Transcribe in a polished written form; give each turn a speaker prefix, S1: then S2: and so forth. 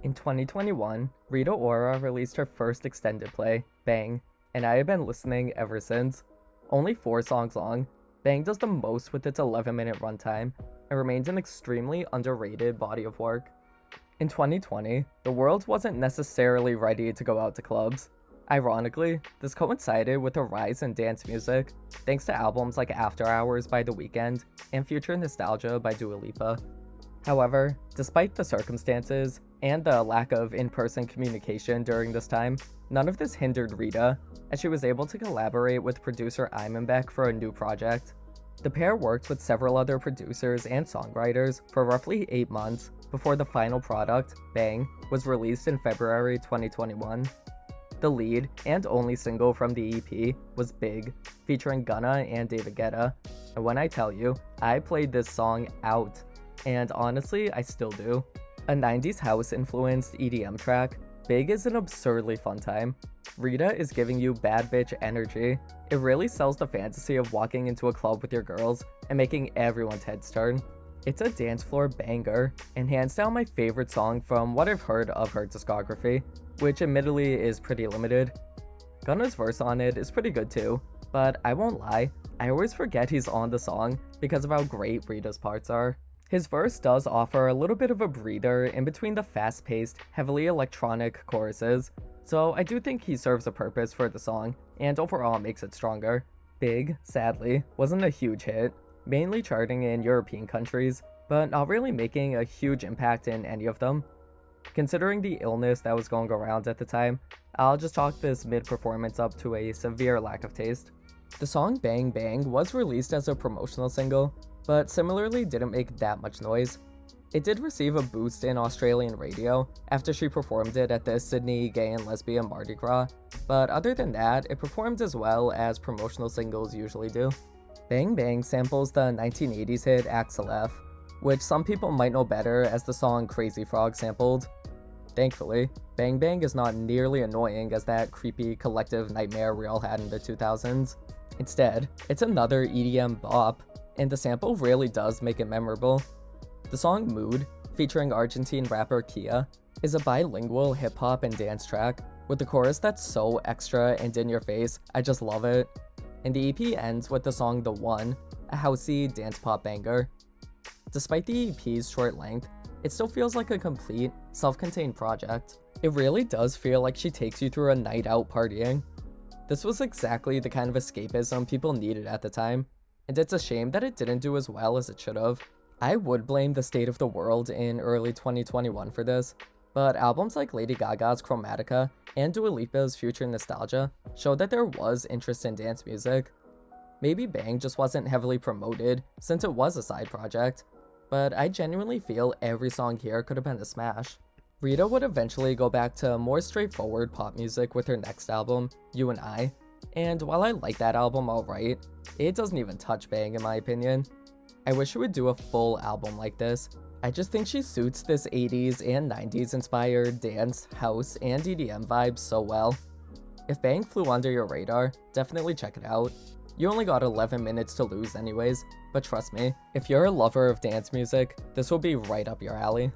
S1: In 2021, Rita Ora released her first extended play, Bang, and I have been listening ever since. Only 4 songs long, Bang does the most with its 11-minute runtime and remains an extremely underrated body of work. In 2020, the world wasn't necessarily ready to go out to clubs. Ironically, this coincided with a rise in dance music, thanks to albums like After Hours by The Weeknd and Future Nostalgia by Dua Lipa. However, despite the circumstances and the lack of in-person communication during this time, none of this hindered Rita, as she was able to collaborate with producer Imanbek for a new project. The pair worked with several other producers and songwriters for roughly 8 months before the final product, Bang, was released in February 2021. The lead and only single from the EP was Big, featuring Gunna and David Guetta, and when I tell you, I played this song out. And honestly, I still do. A 90s house-influenced EDM track, Big is an absurdly fun time. Rita is giving you bad bitch energy. It really sells the fantasy of walking into a club with your girls and making everyone's heads turn. It's a dance floor banger, and hands down my favorite song from what I've heard of her discography, which admittedly is pretty limited. Gunna's verse on it is pretty good too, but I won't lie, I always forget he's on the song because of how great Rita's parts are. His verse does offer a little bit of a breather in between the fast-paced, heavily electronic choruses, so I do think he serves a purpose for the song, and overall makes it stronger. Big, sadly, wasn't a huge hit, mainly charting in European countries, but not really making a huge impact in any of them. Considering the illness that was going around at the time, I'll just chalk this mid-performance up to a severe lack of taste. The song Bang Bang was released as a promotional single, but similarly didn't make that much noise. It did receive a boost in Australian radio after she performed it at the Sydney Gay and Lesbian Mardi Gras, but other than that, it performed as well as promotional singles usually do. Bang Bang samples the 1980s hit Axel F, which some people might know better as the song Crazy Frog sampled. Thankfully, Bang Bang is not nearly annoying as that creepy collective nightmare we all had in the 2000s. Instead, it's another EDM bop, and the sample really does make it memorable. The song Mood, featuring Argentine rapper Kia, is a bilingual hip-hop and dance track, with the chorus that's so extra and in your face, I just love it. And the EP ends with the song The One, a housey dance pop banger. Despite the EP's short length, it still feels like a complete, self-contained project. It really does feel like she takes you through a night out partying. This was exactly the kind of escapism people needed at the time, and it's a shame that it didn't do as well as it should have. I would blame the state of the world in early 2021 for this, but albums like Lady Gaga's Chromatica and Dua Lipa's Future Nostalgia showed that there was interest in dance music. Maybe Bang just wasn't heavily promoted since it was a side project, but I genuinely feel every song here could have been a smash. Rita would eventually go back to more straightforward pop music with her next album, You and I, and while I like that album alright, it doesn't even touch Bang in my opinion. I wish she would do a full album like this. I just think she suits this 80s and 90s inspired dance, house, and EDM vibes so well. If Bang flew under your radar, definitely check it out. You only got 11 minutes to lose anyways, but trust me, if you're a lover of dance music, this will be right up your alley.